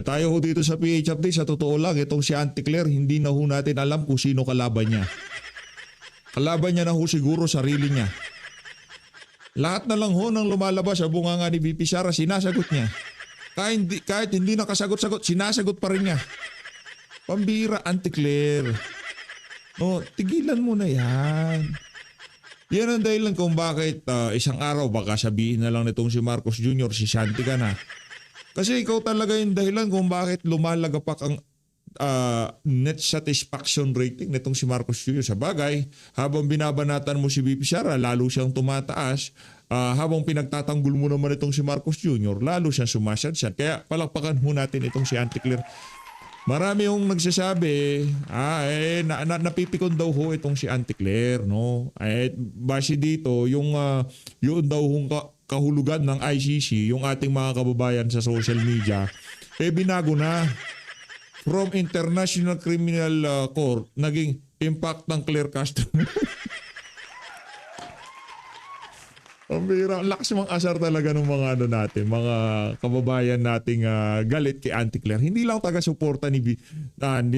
Tayo ho dito sa PH Update, sa totoo lang, itong si Auntie Claire, hindi na ho natin alam kung sino kalaban niya. Kalaban niya na ho siguro sarili niya. Lahat na lang ho nang lumalabas sa bunganga ni VP Sara, sinasagot niya. Kahit hindi nakasagot-sagot, sinasagot pa rin niya. Pambira, Auntie Claire. No, tigilan mo na yan. Yan ang dahilan kung bakit isang araw baka sabihin na lang nitong si Marcos Jr., si Shanti ka na. Kasi ikaw talaga yung dahilan kung bakit lumalagapak ang net satisfaction rating nitong si Marcos Jr. Sa bagay, habang binabanatan mo si VP Sara, lalo siyang tumataas. Habang pinagtatanggol mo naman itong si Marcos Jr., lalo siyang sumasadsad. Kaya palakpakan mo natin itong si Auntie Claire. Marami yung nagsasabi, napipikon daw ho itong si Auntie Claire, no? Base dito, yung daw hong kahulugan ng ICC, yung ating mga kababayan sa social media, binago na. From International Criminal Court, naging impact ng Claire Castro. Ang bira, lakas mga asar talaga ng mga natin, mga kababayan nating galit kay Auntie Claire. Hindi lang taga-suporta ni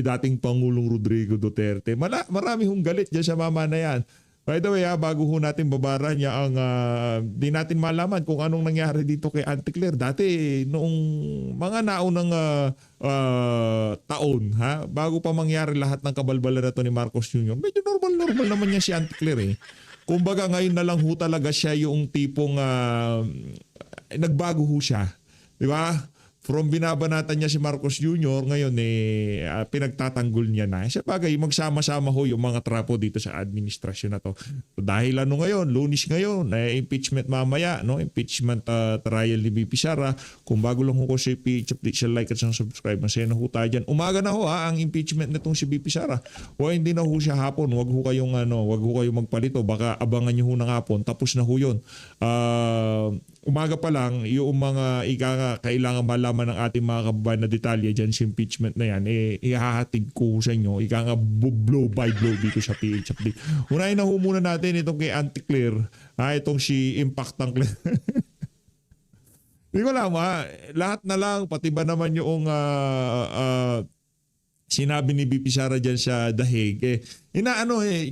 dating Pangulong Rodrigo Duterte. Marami hong galit dyan sa mama na yan. By the way, bago ho natin babara niya ang di natin malaman kung anong nangyari dito kay Auntie Claire. Dati noong mga naunang taon, bago pa mangyari lahat ng kabalbalan na to ni Marcos Jr., medyo normal naman niya si Auntie Claire eh. Kumbaga ngayon na lang ho talaga siya yung tipong nagbago ho siya. Di ba? From binabanatan niya si Marcos Jr., ngayon pinagtatanggol niya na. Sa bagay, magsama-sama ho yung mga trapo dito sa administrasyon na to. Dahil ngayon, Lunes ngayon, impeachment mamaya, no? Impeachment trial ni VP Sara. Kung bago lang ho ko si PH Update, siya like at subscribe. Masaya na ho tayo dyan. Umaga na ho ang impeachment nitong si VP Sara. O hindi na ho siya hapon. Wag ho kayong magpalito. Baka abangan niyo ho ng hapon. Tapos na ho yun. Umaga pa lang, yung mga kailangan malaman ng ating mga kababayan na detalye dyan sa impeachment na yan, ihahatid ko sa inyo. Blow by blow dito sa PH Update. Unahin na ho muna natin itong kay Auntie Claire. Itong si Impact ng Claire. Hindi ko alam lahat na lang, pati ba naman yung sinabi ni VP Sara dyan sa dahig,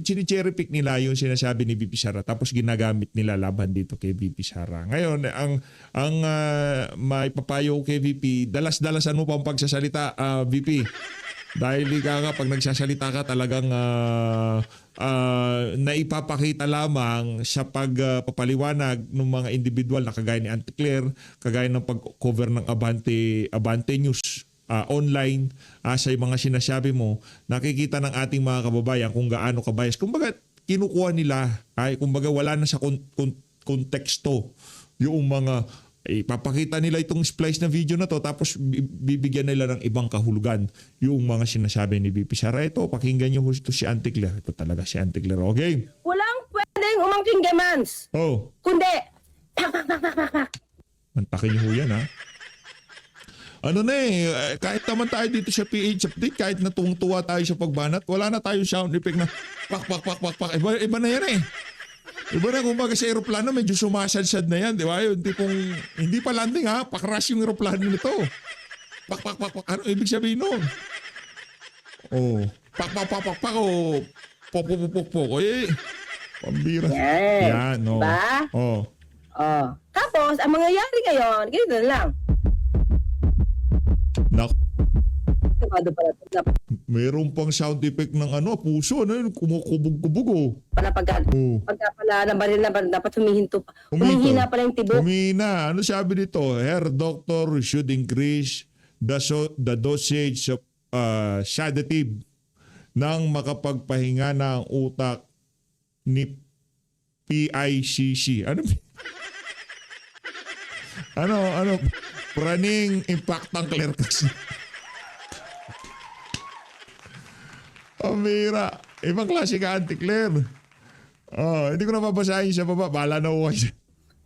chini-cherry pick nila yung sinasabi ni VP Sara tapos ginagamit nila laban dito kay VP Sara. Ngayon, ang maipapayo kay VP, dalas-dalasan mo pang pagsasalita, VP. Dahil pag nagsasalita ka talagang naipapakita lamang sa pagpapaliwanag ng mga individual na kagaya ni Auntie Claire, kagaya ng pag-cover ng Abante News online, sa mga sinasabi mo, nakikita ng ating mga kababayan kung gaano kabayas. Kumbaga, kinukuha nila, kumbaga wala na sa konteksto yung mga ipapakita nila itong splice na video na to tapos bibigyan nila ng ibang kahulugan yung mga sinasabi ni VP Sara. Ito, pakinggan nyo ito si Auntie Claire. Ito talaga si Auntie Claire. Okay? Walang pwedeng umangking demands. Kundi, mantakin nyo yan kahit naman tayo dito sa PH Update, kahit natuwang-tuwa tayo sa pagbanat, wala na tayo sound effect na pak. Iba na yan Iba na, kumbaga sa aeroplano, medyo sumasadsad na yan, di ba? Yung tipong, hindi pa landing pakrush yung aeroplano nito. Pak. Ano ibig sabihin nun? Pak, pok. Pambira. Yan, Ba? Oh. Tapos, ang mangyayari ngayon, ganito na lang. Mayroon pang sound effect ng puso, kumukubog-kubog Pagka pala ng baril na dapat humihinto pa. Humihina pala yung tibok. Humihina. Ano sabi dito? Her doctor should increase the dosage of sedative nang makapagpahinga na ang utak ni PICC. Ano? Praning impact ng Claire kasi. Amira. Ibang klase ka, Auntie Claire. Hindi ko na babasahin sa baba. Bahala na ho kayo.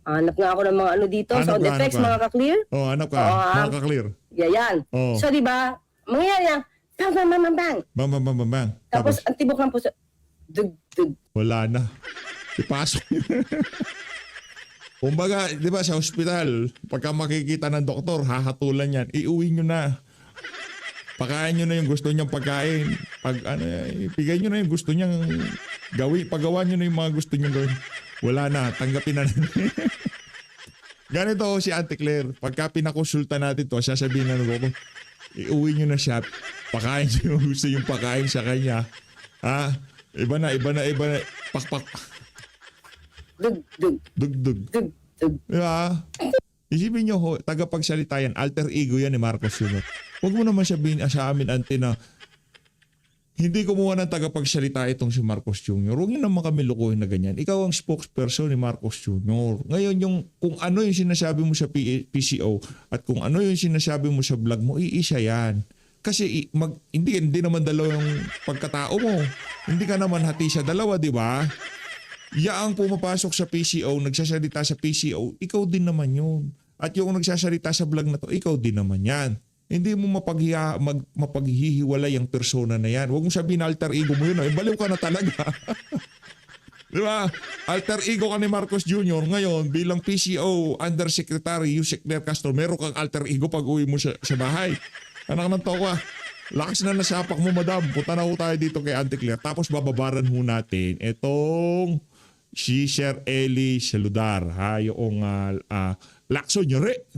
Hanap nga ako ng mga dito. Sound effects, mga ka-clear. Hanap ka. Mga ka-clear. Yan. So, di ba, mangyayari bang. Bang. Tapos, ang tibok ng puso. Dug. Wala na. Ipasok. Kumbaga, di ba sa hospital, pagka makikita ng doktor, hahatulan yan, iuwi nyo na. Pakain nyo na yung gusto niyang pagkain. Ibigay nyo na yung gusto niyang gawin. Pagawa nyo na yung mga gusto niyang gawin. Wala na, tanggapin na. Ganito si Auntie Claire. Pagka pinakonsulta natin to, sasabihin na ko, iuwi nyo na siya. Pakain nyo yung gusto yung pakain sa kanya. Iba na. Pakpak. Dug. Diba? Isipin nyo ho, tagapagsalita yan, alter ego yan ni Marcos Jr. Huwag mo naman sabihin sa amin, Ante, na hindi kumuha ng tagapagsalita itong si Marcos Jr. Huwag nyo naman kami lukuhin na ganyan. Ikaw ang spokesperson ni Marcos Jr. Ngayon, kung ano yung sinasabi mo sa PCO at kung ano yung sinasabi mo sa vlog mo, iisa yan. Kasi hindi naman dalawa yung pagkatao mo. Hindi ka naman hati sa dalawa, di ba? Yaang pumapasok sa PCO, nagsasalita sa PCO, ikaw din naman yun. At yung nagsasalita sa vlog na to, ikaw din naman yan. Hindi mo mapaghihiwalay ang persona na yan. Huwag mo sabihin na alter ego mo yun. Baliw ka na talaga. Di ba? Alter ego ka ni Marcos Jr. Ngayon, bilang PCO Undersecretary Yusek Ner Castro, meron kang alter ego pag uwi mo sa bahay. Anak ng toka. Lakas na nasapak mo, madam. Punta na ho tayo dito kay Auntie Claire. Tapos bababaran ho natin itong si Sir Eli Saludar, yung Lacson Nyore.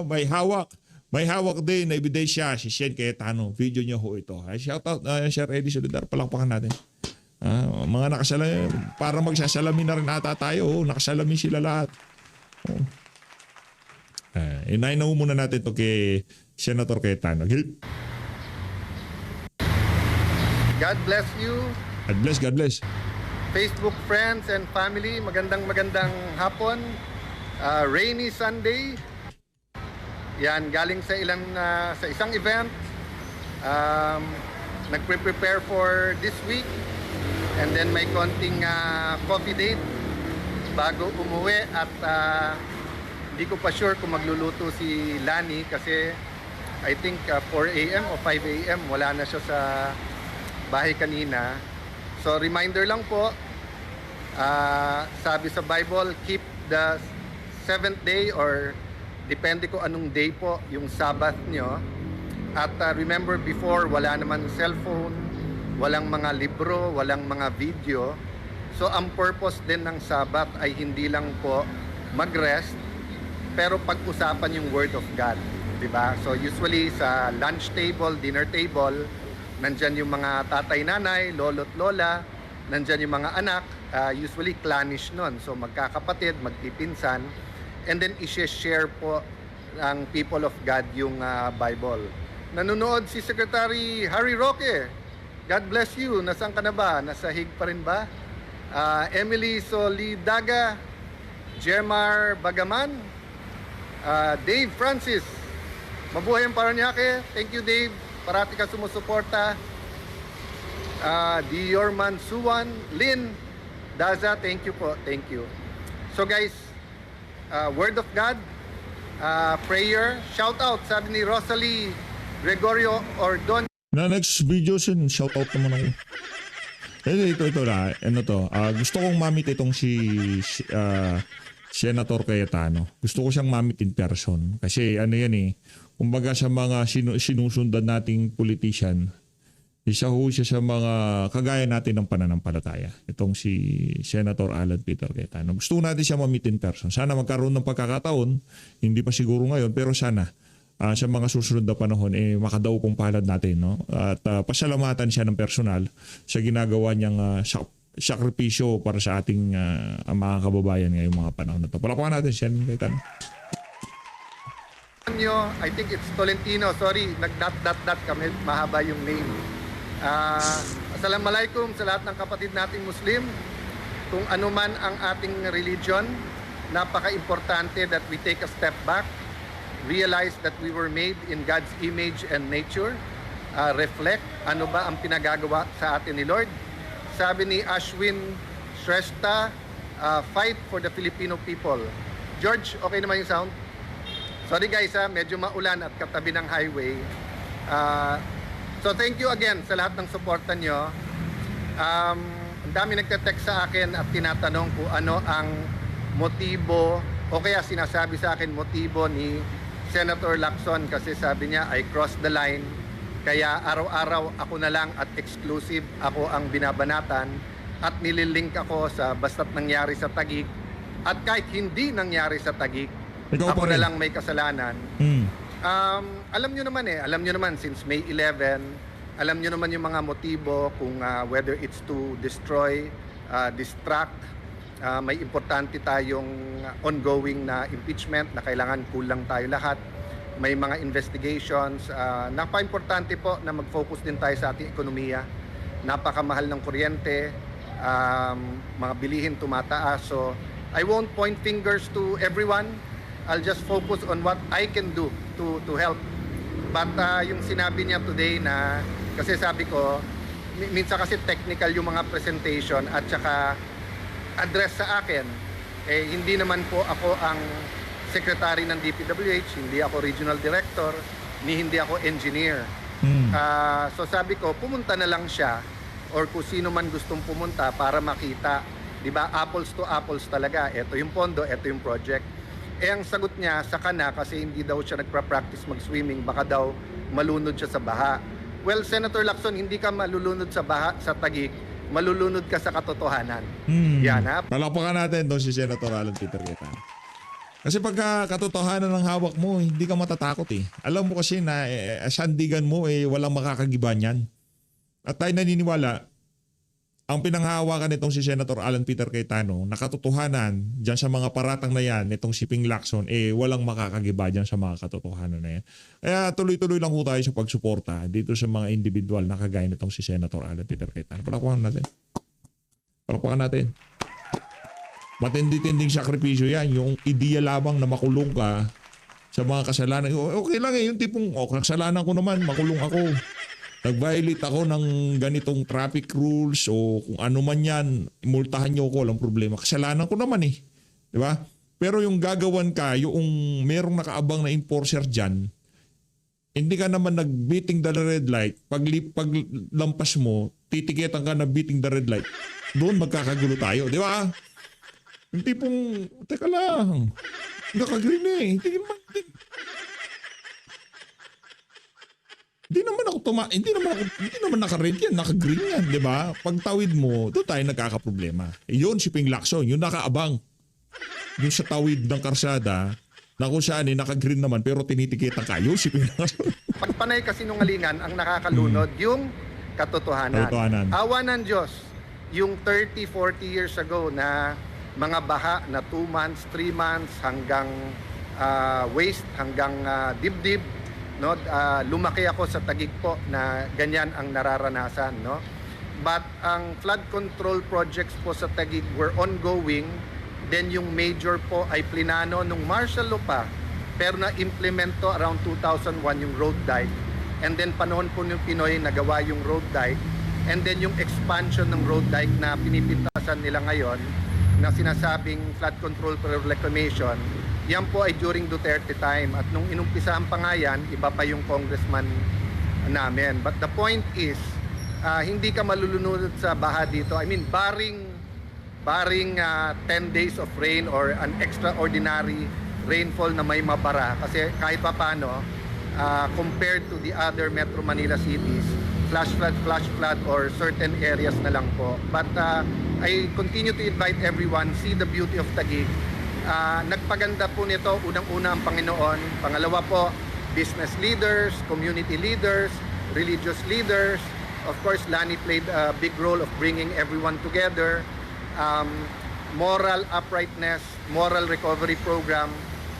May hawak. May hawak din na ebidensya si Shen Cayetano. Video niya ho ito. Shout out Sir Eli Saludar. Palakpakan natin. Mga nakasalamin. Para magsasalamin na rin ata tayo. Nakasalamin sila lahat. Inayin na ho muna natin ito kay Senator Cayetano. God bless you. God bless. Facebook friends and family, magandang hapon. Rainy Sunday. Yan, galing sa isang event. Nagpre-prepare for this week. And then may konting coffee date bago umuwi at hindi ko pa sure kung magluluto si Lani kasi I think 4 a.m. o 5 a.m. wala na siya sa bahay kanina. So reminder lang po, sabi sa Bible, keep the 7th day or depende ko anong day po yung Sabbath nyo. At remember before, wala naman cellphone, walang mga libro, walang mga video. So ang purpose din ng Sabbath ay hindi lang po mag-rest, pero pag-usapan yung Word of God. Diba? So usually sa lunch table, dinner table, nandyan yung mga tatay-nanay, lolo't lola, nandyan yung mga anak, usually clannish nun. So magkakapatid, magpipinsan, and then i-share po ng people of God yung Bible. Nanonood si Secretary Harry Roque. God bless you. Nasaan ka na ba? Nasa Hig pa rin ba? Emily Solidaga, Jemar Bagaman, Dave Francis. Mabuhay ang Paranaque. Thank you, Dave. Parati ka sumusuporta. Diorman Suwan, Lynn, Daza, thank you po. Thank you. So guys, Word of God, prayer, shout out, sabi ni Rosalie Gregorio Ordon. Na next video sin, shout out naman ako. Ito na, gusto kong mamit itong si Senator Cayetano. Gusto ko siyang mamit in person. Kasi yan kumbaga sa mga sinusundan nating politician, isa ho siya sa mga kagaya natin ng pananampalataya. Itong si Senator Alan Peter Cayetano. Gusto natin siya mamit in person. Sana magkaroon ng pagkakataon, hindi pa siguro ngayon, pero sana sa mga susunod na panahon, makadaupong palad natin. No? At pasalamatan siya ng personal sa ginagawa niyang sakripisyo para sa ating mga kababayan ngayong mga panahon na ito. Palapakan natin siya, Cayetano. I think it's Tolentino. Sorry, nag-dot kami. Mahaba yung name. Assalamualaikum sa lahat ng kapatid nating Muslim. Kung ano man ang ating religion, napaka-importante that we take a step back, realize that we were made in God's image and nature, reflect ano ba ang pinagagawa sa atin ni Lord. Sabi ni Ashwin Shrestha, fight for the Filipino people. George, okay naman yung sound? Sorry guys, medyo maulan at katabi ng highway. So thank you again sa lahat ng suporta nyo. Ang dami nagte-text sa akin at tinatanong kung ano ang motibo o kaya sinasabi sa akin motibo ni Senator Lacson kasi sabi niya I crossed the line Kaya araw-araw ako na lang at exclusive ako ang binabanatan at nililink ako sa basta't nangyari sa Taguig. At kahit hindi nangyari sa Taguig, Ikaw ako pa na rin. lang may kasalanan. Hmm. Alam nyo naman since May 11, alam nyo naman yung mga motibo kung whether it's to destroy, distract, may importante tayong ongoing na impeachment na kailangan kulang tayo lahat. May mga investigations. Napaka-importante po na mag-focus din tayo sa ating ekonomiya. Napakamahal ng kuryente, mga bilihin tumataas. So I won't point fingers to everyone. I'll just focus on what I can do to help. But yung sinabi niya today na, kasi sabi ko, minsan kasi technical yung mga presentation at saka address sa akin, hindi naman po ako ang secretary ng DPWH, hindi ako regional director, ni hindi ako engineer. So sabi ko, pumunta na lang siya or kung sino man gustong pumunta para makita, 'di ba? Apples to apples talaga. Ito yung pondo, ito yung project. Ang sagot niya sa kana kasi hindi daw siya nagpa-practice mag-swimming, baka daw malunod siya sa baha. Well, Senator Lacson, hindi ka malulunod sa baha sa Taguig, malulunod ka sa katotohanan. Yan ha. Palakpakan natin doon si Senator Alan Peter Cayetano. Kasi pagka katotohanan ng hawak mo, hindi ka matatakot eh. Alam mo kasi na sandigan mo walang makakagiba niyan. At tayo naniniwala, ang pinanghahawakan nitong si Senator Alan Peter Cayetano, na katotohanan dyan sa mga paratang na yan, nitong si Ping Lacson, walang makakagiba dyan sa mga katotohanan na yan. Kaya tuloy-tuloy lang po tayo sa pagsuporta dito sa mga individual na kagaya nitong si Senator Alan Peter Cayetano. Palakpakan natin. Palakpakan natin. Matindi-tinding sakripisyo yan. Yung ideya lamang na makulong ka sa mga kasalanan. Okay lang yung tipong, kasalanan ko naman, makulong ako. Nag-violate ako ng ganitong traffic rules o kung ano man yan, multahan niyo ako, walang problema. Kasalanan ko naman eh. Di ba? Pero yung gagawan ka, yung merong nakaabang na enforcer dyan, hindi ka naman nag-beating the red light. Pag lampas mo, titiketan ka na beating the red light. Doon magkakagulo tayo. Di ba? Yung tipong, teka lang, naka-green eh. Hindi naman naka-red yan, naka-green yan, di ba? Pagtawid mo, doon tayo nagkakaproblema. Yun si Ping Lacson, yung nakaabang. Yung sa tawid ng karsada, na kung saan naka-green naman pero tinitikitan kayo si Ping Lacson. Pagpanay kasinungalingan ang nakakalunod yung katotohanan. Awa ng Diyos, yung 30, 40 years ago na mga baha na 2 months, 3 months hanggang waist, hanggang dibdib, no? Lumaki ako sa Taguig po na ganyan ang nararanasan, no? But ang flood control projects po sa Taguig were ongoing. Then yung major po ay plinano nung martial law pa, pero na-implement to around 2001 yung road dike. And then panahon po ng Pinoy nagawa yung road dike. And then yung expansion ng road dike na pinipintasan nila ngayon na sinasabing flood control for reclamation, yan po ay during Duterte time. At nung inumpisahan pa nga yan, iba pa yung congressman namin. But the point is, hindi ka malulunod sa baha dito. I mean, barring 10 days of rain or an extraordinary rainfall na may mabara. Kasi kahit pa paano, compared to the other Metro Manila cities, flash flood or certain areas na lang po. But I continue to invite everyone, see the beauty of Taguig. Nagpaganda po nito, unang-una ang Panginoon. Pangalawa po, business leaders, community leaders, religious leaders. Of course, Lani played a big role of bringing everyone together. Moral uprightness, moral recovery program,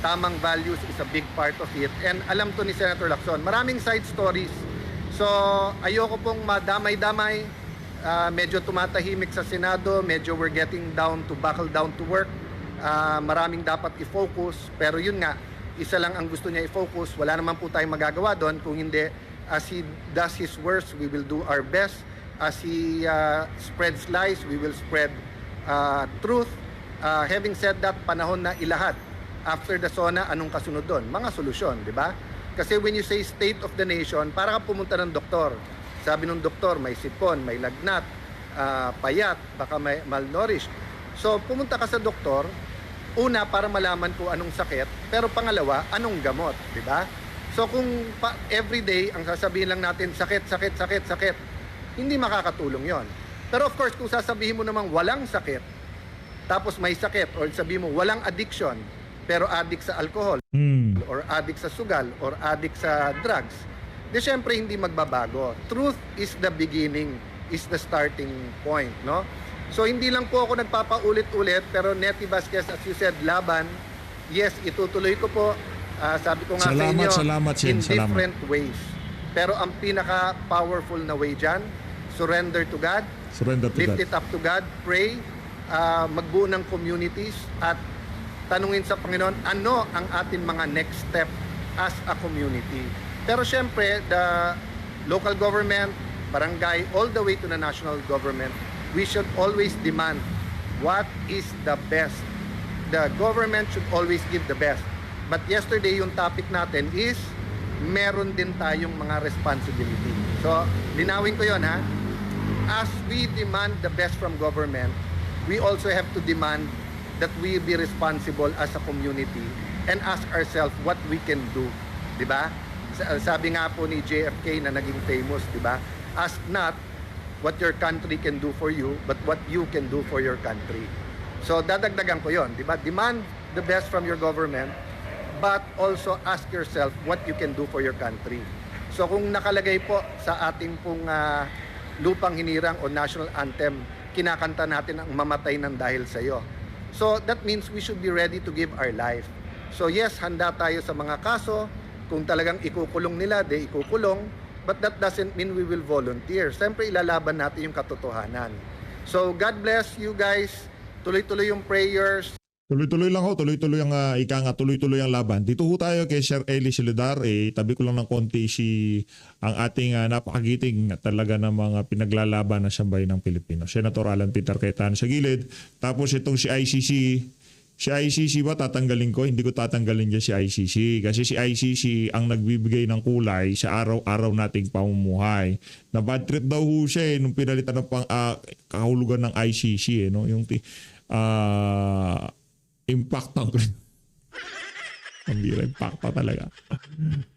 tamang values is a big part of it. And alam to ni Senator Lacson, maraming side stories. So ayoko pong madamay-damay, medyo tumatahimik sa Senado, medyo we're getting down to buckle down to work. Maraming dapat i-focus, pero yun nga, isa lang ang gusto niya i-focus. Wala naman po tayong magagawa doon. Kung hindi, as he does his worst, we will do our best. As he spreads lies, we will spread truth. Having said that, panahon na ilahat. After the SONA, anong kasunod doon? Mga solusyon, di ba? Kasi when you say state of the nation, para ka pumunta ng doktor. Sabi ng doktor, may sipon, may lagnat, payat, baka may malnourished. So pumunta ka sa doktor, una para malaman kung anong sakit, pero pangalawa, anong gamot, di ba? So kung everyday ang sasabihin lang natin sakit, sakit, sakit, sakit, hindi makakatulong yon. Pero of course, kung sasabihin mo namang walang sakit, tapos may sakit, or sabihin mo walang addiction, pero addict sa alcohol, or addict sa sugal, or addict sa drugs, di syempre hindi magbabago. Truth is the beginning, is the starting point, no? So hindi lang po ako nagpapaulit-ulit, pero Nettie Vasquez, as you said, laban, yes, itutuloy ko po. Sabi ko nga sa inyo, salamat, Sen. in different ways. Pero ang pinaka-powerful na way dyan, surrender to God, Surrender to lift God. it up to God, pray, magbuo ng communities, at tanungin sa Panginoon, ano ang ating mga next step as a community. Pero syempre, the local government, barangay, all the way to the national government, we should always demand what is the best. The government should always give the best. But yesterday, yung topic natin is meron din tayong mga responsibility. So, linawin ko yon ha. As we demand the best from government, we also have to demand that we be responsible as a community and ask ourselves what we can do. Diba? Sabi nga po ni JFK na naging famous, diba? Ask not what your country can do for you, but what you can do for your country. So, dadagdagan ko yon, diba? Demand the best from your government, but also ask yourself what you can do for your country. So kung nakalagay po sa ating pong lupang hinirang o national anthem, kinakanta natin ang mamatay ng dahil sa iyo. So that means we should be ready to give our life. So yes, handa tayo sa mga kaso. Kung talagang ikukulong nila, de ikukulong. But that doesn't mean we will volunteer. Siyempre ilalaban natin yung katotohanan. So God bless you guys. Tuloy-tuloy yung prayers. Tuloy-tuloy lang ho, tuloy-tuloy ang tuloy-tuloy ang laban. Dito ho tayo kay Sir Eli Soledad, tabi ko lang ng konti ang ating napakagiting talaga ng mga pinaglalaban ng sambayan ng Pilipino. Senator Alan Peter Cayetano sa gilid. Tapos itong si ICC ba tatanggalin ko? Hindi ko tatanggalin dyan si ICC. Kasi si ICC ang nagbibigay ng kulay sa araw-araw nating pamumuhay. Na bad trip daw ho siya nung pinalitan ng kahulugan ng ICC. No? Yung impact ang pambira, impact pa talaga.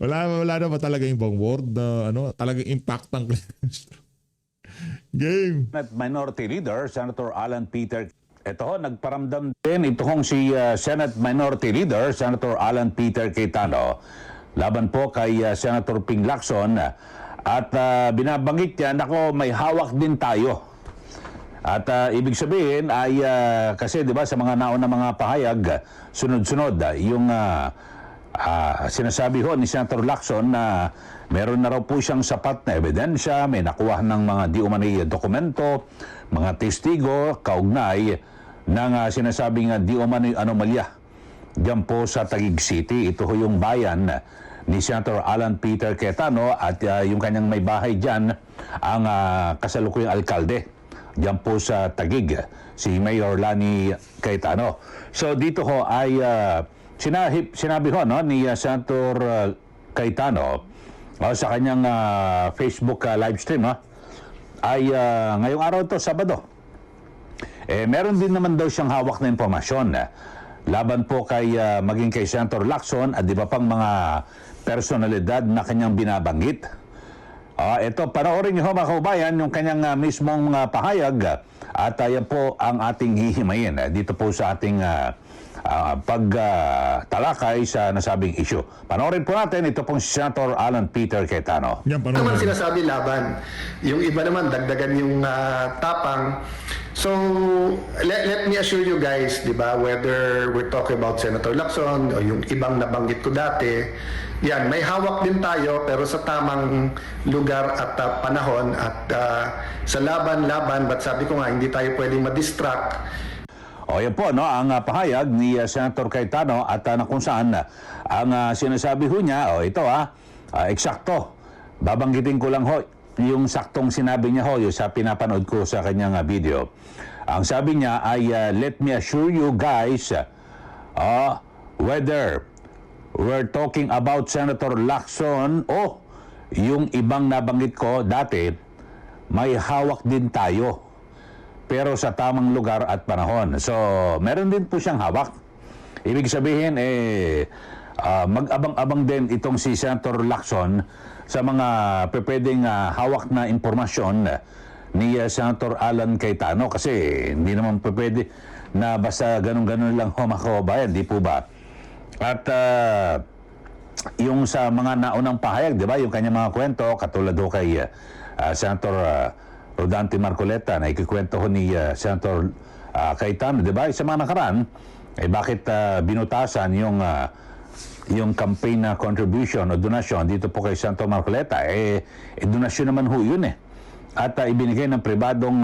Wala na ba talaga yung bang word na talagang impact ang game. Minority Leader, Senator Alan Peter. Ito, nagparamdam din itong si Senate Minority Leader, Senator Alan Peter Cayetano, laban po kay Senator Ping Lacson, at binabanggit niya, nako, may hawak din tayo. At ibig sabihin ay kasi 'di ba sa mga nauna mga pahayag sunod-sunod yung sinasabi ho ni Senator Lacson na meron na raw po siyang sapat na ebidensya, may nakuha ng mga di umano'y dokumento, mga testigo kaugnay ng sinasabing di umano'y anomalya diyan po sa Taguig City. Ito ho yung bayan ni Senator Alan Peter Cayetano at yung kanyang may bahay diyan ang kasalukuyang alkalde diyan po sa Taguig, si Mayor Lani Cayetano. So dito ho ay sinabi ho ni Senator Cayetano sa kanyang Facebook live stream ay ngayong araw to, Sabado. Meron din naman daw siyang hawak na impormasyon laban po kay maging kay Senator Lacson at di ba pang mga personalidad na kanyang binabanggit. Ito, panoorin niyo mga kaubayan yung kanyang mismong pahayag at yan po ang ating hihimayin dito po sa ating pagtalakay sa nasabing issue. Panoorin po natin, ito pong si Senator Alan Peter Cayetano. Yan, Naman sinasabi laban. Yung iba naman, dagdagan yung tapang. So, let me assure you guys, di ba, whether we're talking about Senator Lacson o yung ibang nabanggit ko dati, yan, may hawak din tayo pero sa tamang lugar at panahon at sa laban, but sabi ko nga, hindi tayo pwedeng ma-distract. Yan po, ang pahayag ni Senator Cayetano at na kung saan ang sinasabi ho niya, ito eksakto. Babanggitin ko lang ho yung saktong sinabi niya ho, yung sa pinapanood ko sa kanyang video. Ang sabi niya ay, let me assure you guys, whether we're talking about Senator Lacson o yung ibang nabanggit ko dati, may hawak din tayo. Pero sa tamang lugar at panahon. So, meron din po siyang hawak. Ibig sabihin, mag-abang-abang din itong si Senator Lacson sa mga pwedeng hawak na impormasyon ni Senator Alan Cayetano, kasi hindi naman pwede na basta ganun-ganun lang mga kababayan, di po ba? At yung sa mga naunang pahayag, di ba, yung kanyang mga kwento, katulad ho kay Senator Rodante Marcoleta na ikikwento ho ni Senator Cayetano, di ba? Sa mga nakaraan, bakit binutasan yung campaign na contribution o donasyon dito po kay Senator Marcoleta? Donasyon naman ho yun At ibinigay ng pribadong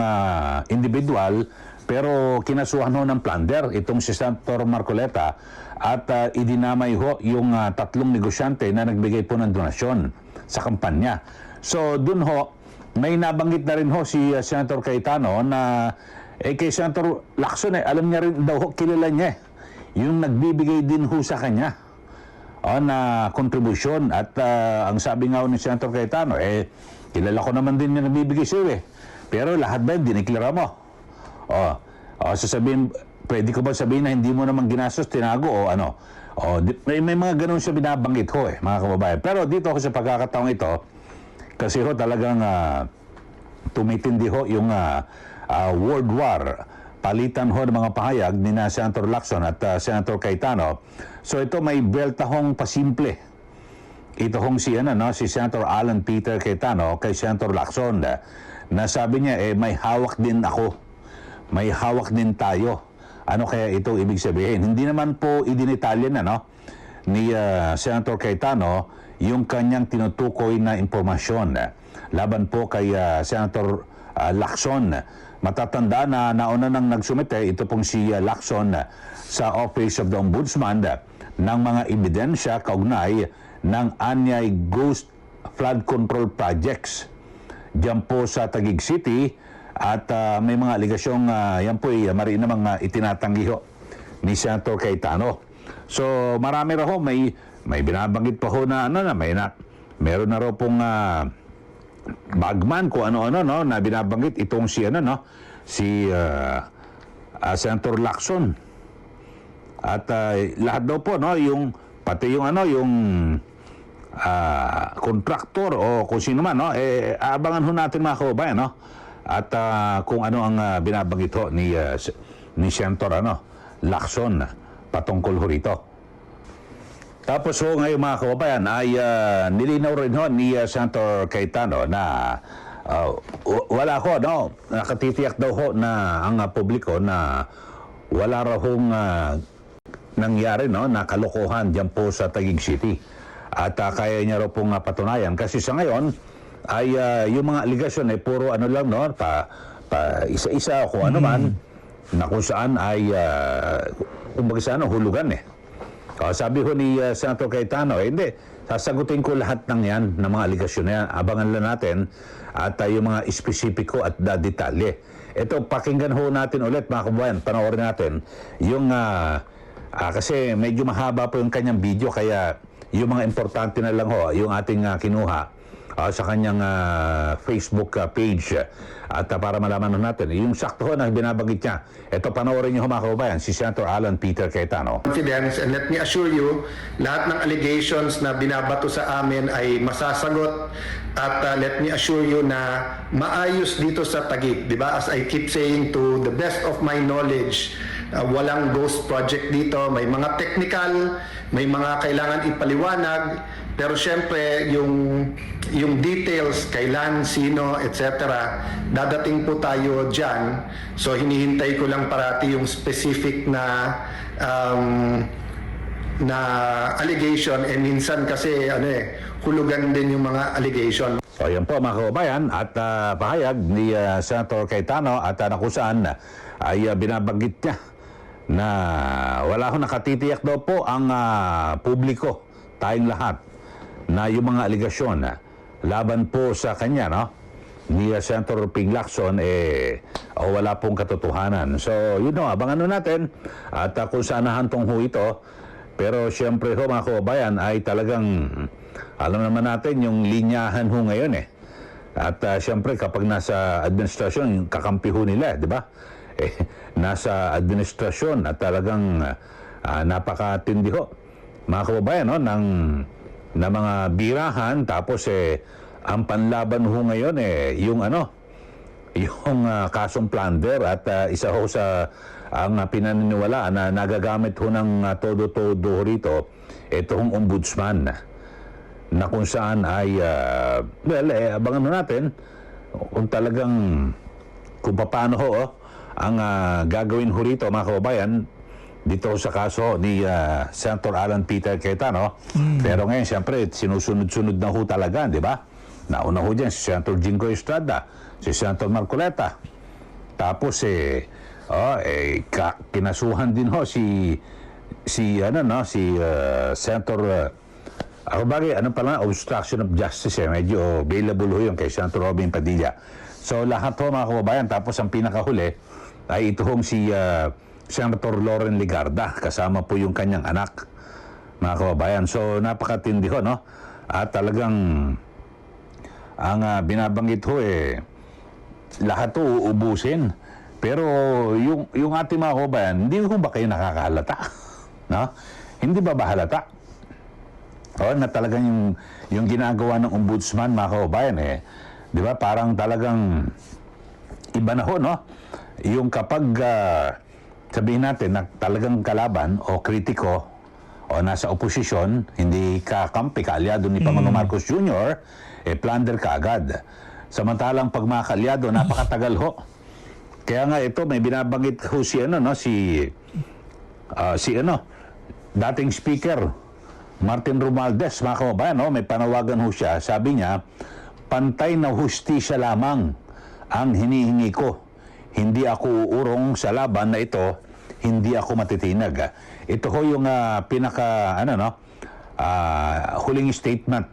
individual, pero kinasuhan ho ng plunder itong si Senator Marcoleta at idinamay ho yung tatlong negosyante na nagbigay po ng donasyon sa kampanya. So dun ho, may nabanggit na rin ho si Senator Cayetano na kay Senator Lacson alam niya rin daw ho, kilala niya yung nagbibigay din ho sa kanya na kontribusyon. At ang sabi nga ho ni Senator Cayetano, kilala ko naman din yung nagbibigay sa'yo pero lahat ba yun, diniklara mo? Sasabihin, pwede ko ba sabihin na hindi mo naman ginastos, tinago o ano? May mga ganun siya binabanggit ho mga kababayan. Pero dito ako sa pagkakataong ito, kasi ho talagang tumitindi ho yung World War. Palitan ho ng mga pahayag ni Senator Lacson at Senator Cayetano. So ito may belta hong pasimple. Ito hong si Senator Alan Peter Cayetano kay Senator Lacson na sabi niya may hawak din ako. May hawak din tayo. Ano kaya ito ibig sabihin? Hindi naman po idinitalya ni Senator Cayetano yung kanyang tinutukoy na impormasyon laban po kay Senator Lacson. Matatanda na nauna nang nagsumite ito pong si Lacson sa Office of the Ombudsman ng mga ebidensya kaugnay ng Anyay Ghost Flood Control Projects diyan po sa Taguig City. At may mga aligasyong yan po mariin namang itinatanggi ho ni Senator Cayetano. So marami raw ho, may binabanggit pa ho na meron na raw pong bagman kung ano-ano na binabanggit itong si Senator Lacson. At lahat daw po yung pati yung kontraktor o kung sino man aabangan ho natin mga kababayan at kung ano ang binabanggit ho ni Senator Lacson patungkol ho rito. Tapos ho ngayon mga kababayan ay nilinaw rin ho ni Senator Cayetano na wala ho nakatitiyak daw ho na ang publiko na wala raw hong nangyari na kalokohan diyan po sa Taguig City. At kaya niya raw pong patunayan kasi sa ngayon ay yung mga aligasyon puro lang isa-isa kung ano man na kung saan ay kumbaga sa hulugan sabi ho ni Senator Cayetano hindi, sasagutin ko lahat ng yan ng mga aligasyon na yan, abangan lang natin at yung mga espesipiko at detalye. Ito, pakinggan ho natin ulit mga kababayan, panoorin natin yung kasi medyo mahaba po yung kanyang video, kaya yung mga importante na lang ho yung ating kinuha sa kanyang Facebook page at para malaman natin yung sakto ho na binabanggit niya. Ito, panoorin niyo mga kababayan, si Senator Alan Peter Cayetano. Confidence, and let me assure you, lahat ng allegations na binabato sa amin ay masasagot at let me assure you na maayos dito sa Taguig, di ba? As I keep saying, to the best of my knowledge, walang ghost project dito. May mga technical, may mga kailangan ipaliwanag, pero syempre yung details, kailan, sino, etc., dadating po tayo dyan. So hinihintay ko lang parati yung specific na allegation, and minsan kasi hulugan din yung mga allegation. So yan po mga kababayan, at pahayag ni Senator Cayetano at na kung saan ay binabanggit niya na wala akong nakatitiyak daw po ang publiko, tayong lahat, na yung mga aligasyon laban po sa kanya ni Senator Ping Lacson wala pong katotohanan. So abangan natin at kung saan nahantong ho ito. Pero siyempre ho mga kababayan ay talagang alam naman natin yung linyahan ho ngayon At siyempre kapag nasa administrasyon, kakampi ho nila, di ba? Nasa administrasyon at talagang napakatindi ho mga kababayan, no, ng mga birahan. Tapos ang panlaban ho ngayon yung yung kasong plunder at isa ho sa ang pinaniniwalaan na nagagamit ho ng todo-todo rito itong ombudsman na kung saan ay abangan ho natin kung talagang kung paano ho ang gagawin ho rito, mga kababayan, dito sa kaso ni Senator Alan Peter Cayetano. Pero ngayon, siyempre, sinusunod-sunod na ho talaga, di ba? Nauna ho dyan si Senator Jinggoy Estrada, si Senator Marcoleta. Tapos, kinasuhan din ho si Senator ako bagay, obstruction of justice medyo available ho yung kay Senator Robin Padilla. So lahat ho, mga kababayan, tapos ang pinakahuli ay ito hong si Senator Loren Legarda, kasama po yung kanyang anak, mga kababayan. So napakatindi ho, no? At talagang ang binabanggit ho lahat ho uubusin. Pero yung ating mga kababayan, hindi ho ba kayo nakakahalata? No? Hindi ba halata? Na talagang yung ginagawa ng ombudsman, mga kababayan, di ba, parang talagang iba na ho, no? Yung kapag sabihin natin na talagang kalaban o kritiko o nasa oposisyon, hindi kakampi, kaalyado ni Pangulong Marcos Jr., plunder ka agad. Samantalang pag mga kaalyado, napakatagal ho. Kaya nga ito, may binabanggit ho dating speaker Martin Romualdez, mga kababayan, may panawagan ho siya. Sabi niya, pantay na hustisya lamang ang hinihingi ko. Hindi ako uurong sa laban na ito, hindi ako matitinag. Ito ho yung huling statement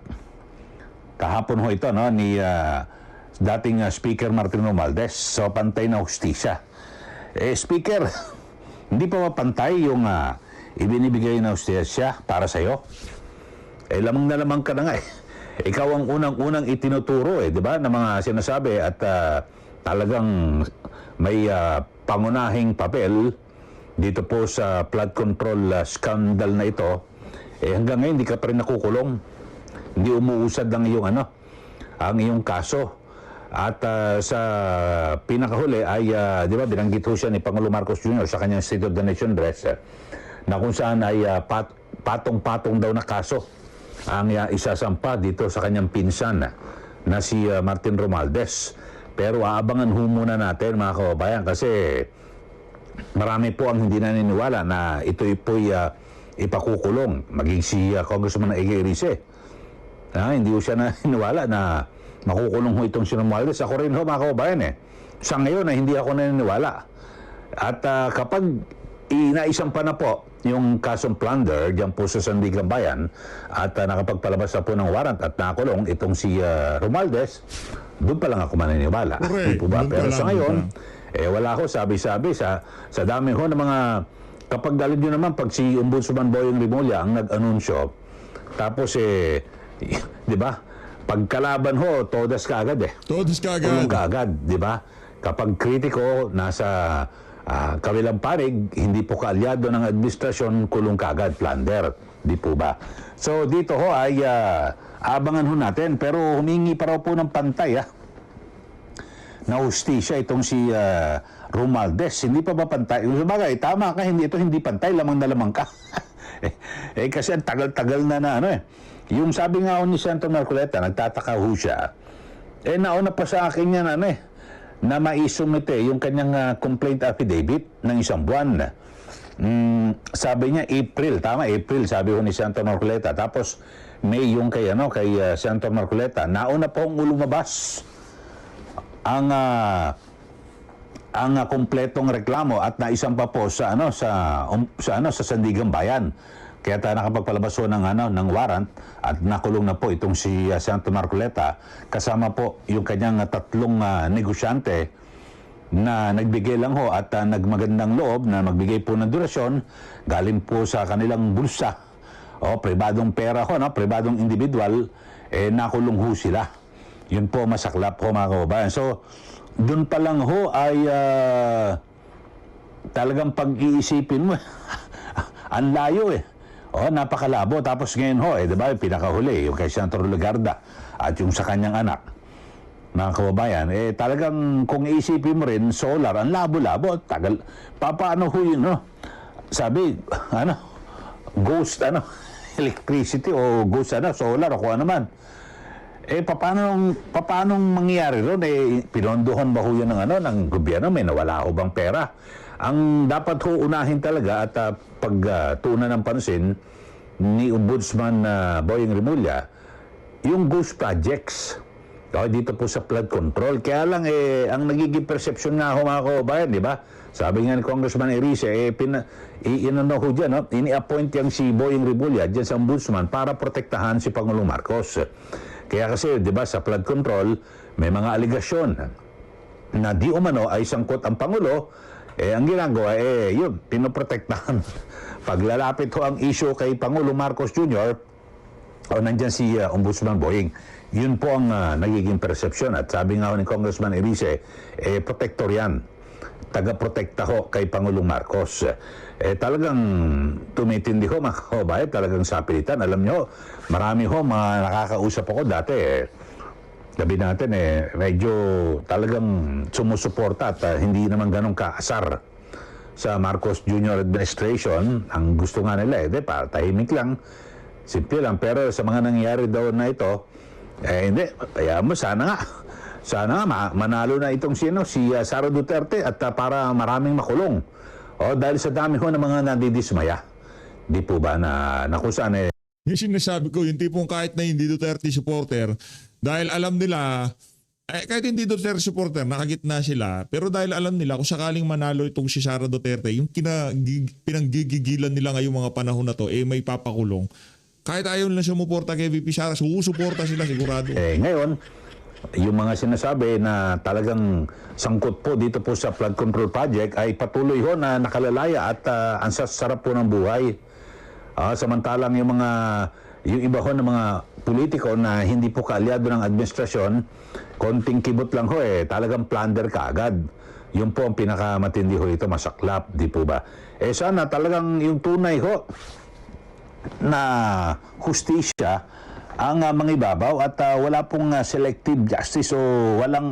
kahapon ho ito, no, ni dating Speaker Martin Romualdez. So, pantay na hustisya. Speaker, hindi pa mapantay yung ibinibigay na hustisya para sa'yo? Lamang na lamang ka na nga Ikaw ang unang-unang itinuturo di ba, ng mga sinasabi at talagang may pangunahing papel dito po sa flood control scandal na ito. Hanggang ngayon, hindi ka pa rin nakukulong. Hindi umuusad ang iyong kaso. At sa pinakahuli ay, di ba, binanggit ho siya ni Pangulong Marcos Jr. sa kanyang State of the Nation address na kung saan ay patong-patong daw na kaso ang isasampa dito sa kanyang pinsan na si Martin Romualdez. Pero aabangan ho muna natin, mga kababayan, kasi marami po ang hindi naniniwala na ito'y po'y ipakukulong. Maging si Congressman Ege Rice. Hindi ho siya naniniwala na makukulong ho itong si Romualdez. Ako rin ho, mga kababayan Sa ngayon hindi ako naniniwala. At kapag inaisampa na po yung kasong plunder diyan po sa Sandigan Bayan at nakapagpalabas na po ng warrant at nakulong itong si Romualdez, doon pa lang ako maniniwala. Correct. Pero sa ngayon, wala ho, sabi-sabi sa dami ho ng mga, kapag dalit nyo naman, pag si Ombudsman Boyong Rimulya ang nag-anunsyo, tapos di ba, pagkalaban ho, todas ka agad Todos ka agad. Kulong ka agad, di ba? Kapag kritiko, nasa kabilang panig, hindi po kaalyado ng administrasyon, kulong ka agad, plunder. Di po ba? So dito ho ay abangan ho natin, pero humingi pa raw po ng pantay na hustisya itong si Romualdez. Hindi pa ba pantay? Sabagay, tama ka, hindi pantay, lamang na lamang ka. Kasi ang tagal-tagal na Yung sabi nga ni Senator Marcoleta, nagtataka ho siya, nauna pa sa akin yan na maisumite yung kanyang complaint affidavit ng isang buwan. Sabi niya April, tama, April, sabi ho ni Senator Marcoleta. Tapos May yung kay Senator Marcoleta, nauna pong lumabas ang kompletong reklamo at naisampa po sa Sandigan Bayan. Kaya tayo nakapagpalabas ho ng warrant at nakulong na po itong si Senator Marcoleta, kasama po yung kanyang tatlong negosyante na nagbigay lang ho at nagmagandang loob na magbigay po ng durasyon galing po sa kanilang bulsa pribadong pera ho, pribadong individual, nakulong ho sila. Yun po masaklap ho, mga kababayan. So doon pa lang ho ay talagang pag-iisipin mo ang layo Oh, napakalabo. Tapos ngayon ho, di ba, yung pinakahuli, yung kay Senator Legarda at yung sa kanyang anak, mga kababayan, talagang kung iisipin mo rin, solar, ang labo-labo, tagal, paano ho yun, no? Sabi, ghost, electricity o ghost, solar o kung ano man. Paano mangyayari ron? Pinondohan ba ho yun ng gobyerno? May nawala ho bang pera? Ang dapat ho unahin talaga at pagtuunan ng pansin ni Ombudsman Boying Rimulya, yung ghost projects. Dito po sa flood control. Kaya lang, ang nagiging perception nga ho mga kababayan, di ba? Sabi nga ni Congressman Erice, ho dyan, no? Ini-appoint yang si Boying Rimulya dyan sa Ombudsman para protektahan si Pangulong Marcos. Kaya kasi, di ba, sa flood control, may mga aligasyon na di umano ay sangkot ang Pangulo, ang ginagawa, yun, pinoprotektahan. Paglalapit ho ang issue kay Pangulong Marcos Jr., nandyan si Ombudsman Boying. Yun po ang nagiging perception. At sabi nga ho ni Congressman Erice, protector yan. Taga-protekta ho kay Pangulong Marcos. Talagang tumitindi ho mga kababayan, talagang sapilitan. Alam nyo, marami ho mga nakakausap ako dati. Sabi natin, medyo talagang sumusuporta at hindi naman ganun kaasar sa Marcos Jr. administration. Ang gusto nga nila, para tahimik lang, simple lang. Pero sa mga nangyayari daw na ito, hindi, kaya mo, sana nga manalo na itong si Sara Duterte at para maraming makulong. Dahil sa dami ho ng mga nandidismaya. Di po ba na kung saan Yung sinasabi ko, yung tipong kahit na hindi Duterte supporter, dahil alam nila, kahit hindi Duterte supporter, nakagitna sila, pero dahil alam nila kung sakaling manalo itong si Sara Duterte, yung pinanggigigilan nila ngayong mga panahon na to, may papakulong. Kahit ayaw nila sumuporta kay VP Sara, susuporta sila sigurado. Ngayon, yung mga sinasabi na talagang sangkot po dito po sa flood control project ay patuloy ho na nakalalaya at ang sarap po ng buhay. Samantalang yung iba ho ng mga politiko na hindi po kaalyado ng administrasyon, konting kibot lang ho talagang plunder ka agad. Yun po ang pinakamatindi ho ito, masaklap, di po ba? Sana talagang yung tunay ho na hustisya ang mangibabaw at wala pong selective justice o walang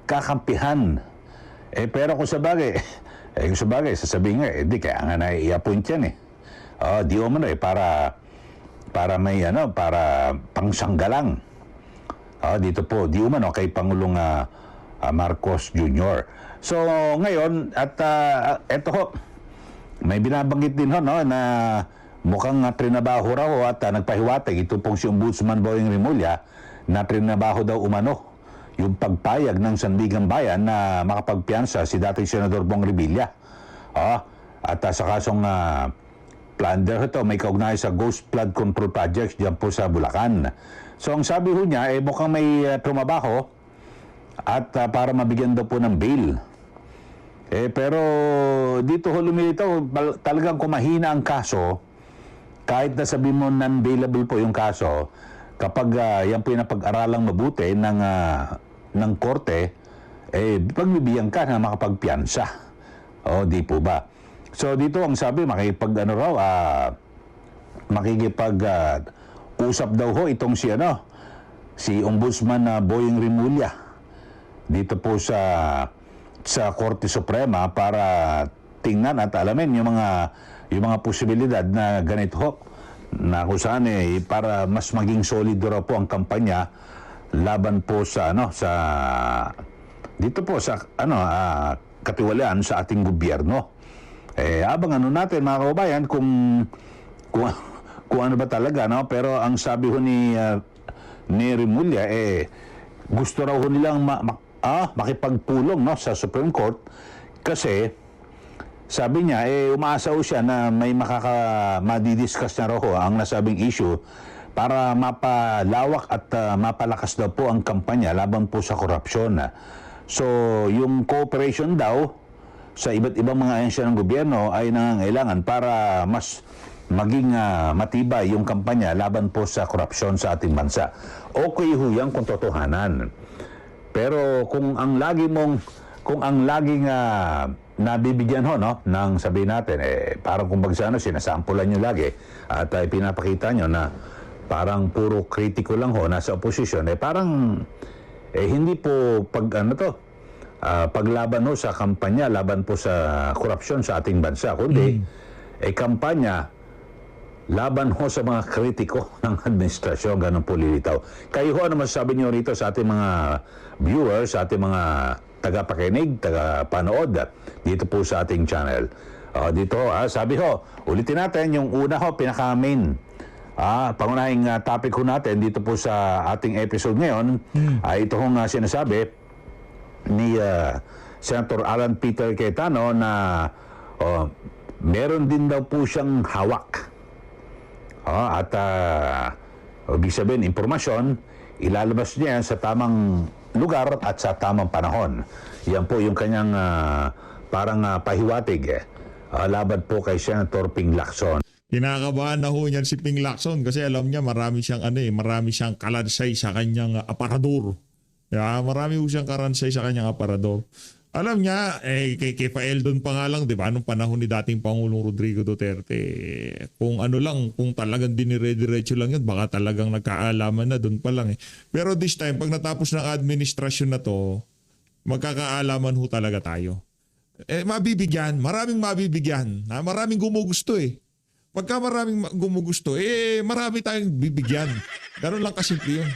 kakampihan. Pero kung sabagay, sasabihin nga, di kaya nga na-i-appoint yan di umano para may para pangsanggalang. Dito po, di umano kay Pangulong Marcos Jr. So ngayon, at eto ho, may binabanggit din ho na mukhang trinabaho raw at nagpahiwatig ito pong si Ombudsman Boying Rimulya na trinabaho daw umano yung pagpayag ng Sandigan Bayan na makapagpiyansa si dating Senador Bong Revilla. At sa kasong plunder ito, may kaugnay sa Ghost Flood Control Projects diyan po sa Bulacan. So ang sabi ho niya, mukhang may trumabaho at para mabigyan daw po ng bail. Pero dito ho lumilitaw, talagang kumahina ang kaso, kahit na sabi mo non-bailable po yung kaso, kapag yan po yung napag-aralang mabuti ng korte, pagbibigyan ka na makapagpiyansa. Di po ba? So dito ang sabi, makikipag-usap daw ho itong si Ombudsman Boying Rimulya dito po sa Korte Suprema para tingnan at alamin yung mga posibilidad na ganito na kung saan para mas maging solido raw po ang kampanya laban po sa dito po sa katiwalaan sa ating gobyerno. Abang natin mga kababayan kung ano ba talaga, pero ang sabi ho ni Rimulya gusto raw ho nilang makipagpulong sa Supreme Court kasi sabi niya, umaasa ho siya na may madidiscuss na raw ho ang nasabing issue para mapalawak at mapalakas daw po ang kampanya laban po sa korupsyon. So, yung cooperation daw sa iba't ibang mga ahensya ng gobyerno ay nangangailangan para mas maging matibay yung kampanya laban po sa korupsyon sa ating bansa. Okay ho yan kung totohanan. Pero kung ang laging nabibigyan ho, no, ng sabihin natin, parang kumbaga sa ano, sinasampulan nyo lagi at pinapakita nyo na parang puro kritiko lang ho, nasa oposisyon, parang hindi po paglaban ho sa kampanya, laban po sa korupsyon sa ating bansa, kundi kampanya laban ho sa mga kritiko ng administrasyon, ganun po lilitaw. Kayo ho, ano masasabi niyo rito sa ating mga viewers, sa ating mga tagapakinig, tagapanood dito po sa ating channel? Dito ho, sabi ho, ulitin natin yung una ho, pinaka-main pangunahing topic ho natin dito po sa ating episode ngayon, ito hong sinasabi ni Senator Alan Peter Cayetano na meron din daw po siyang hawak. At ibig sabihin, impormasyon, ilalabas niya sa tamang lugar at sa tamang panahon. Yan po yung kanyang parang pahiwatig laban po kay Senator Ping Lacson. Kinakabahan na ho niyan si Ping Lacson kasi alam niya marami siyang kalansay sa kanyang aparador. Marami ho siyang karansay sa kanyang aparador. Alam niya, kay Paeldon pa nga lang, di ba, nung panahon ni dating Pangulong Rodrigo Duterte, kung talagang dinire-diretso lang yun, baka talagang nagkaalaman na doon pa lang. Pero this time, pag natapos ng administrasyon na to, magkakaalaman ho talaga tayo. Mabibigyan, maraming mabibigyan. Maraming gumugusto Pagka maraming gumugusto, marami tayong bibigyan. Ganun lang kasimple yun.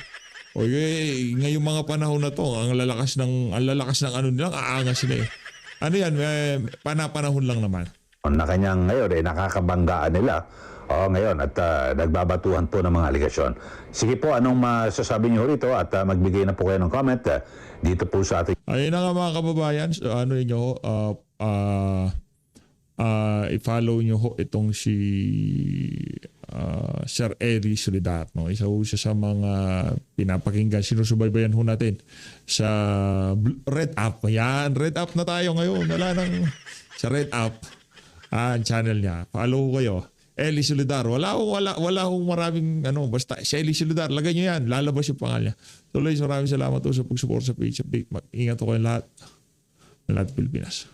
Ngayong mga panahon na to, ang lalakas ng ano nilang aangas sila Ano yan, panahon lang naman. Na kanyang ngayon nakakabanggaan nila ngayon at nagbabatuhan po ng mga aligasyon. Sige po, anong masasabi niyo rito at magbigay na po kayo ng comment dito po sa ating... Ayun na nga mga kababayan, i-follow nyo ho itong si Sir Eli Solidato. Isa ho siya sa mga pinapakinggan, sinusubaybayan ho natin sa Red App. Yan, Red App na tayo ngayon. Wala nang sa Red App. Ang channel niya. Follow ko kayo. Eli Solidato. Wala ho maraming basta si Eli Solidato. Lagay nyo yan. Lalabas yung pangalan niya. Tuloy, maraming salamat po sa pag-support sa page update. Ingat ko kayo lahat. Lahat Pilipinas.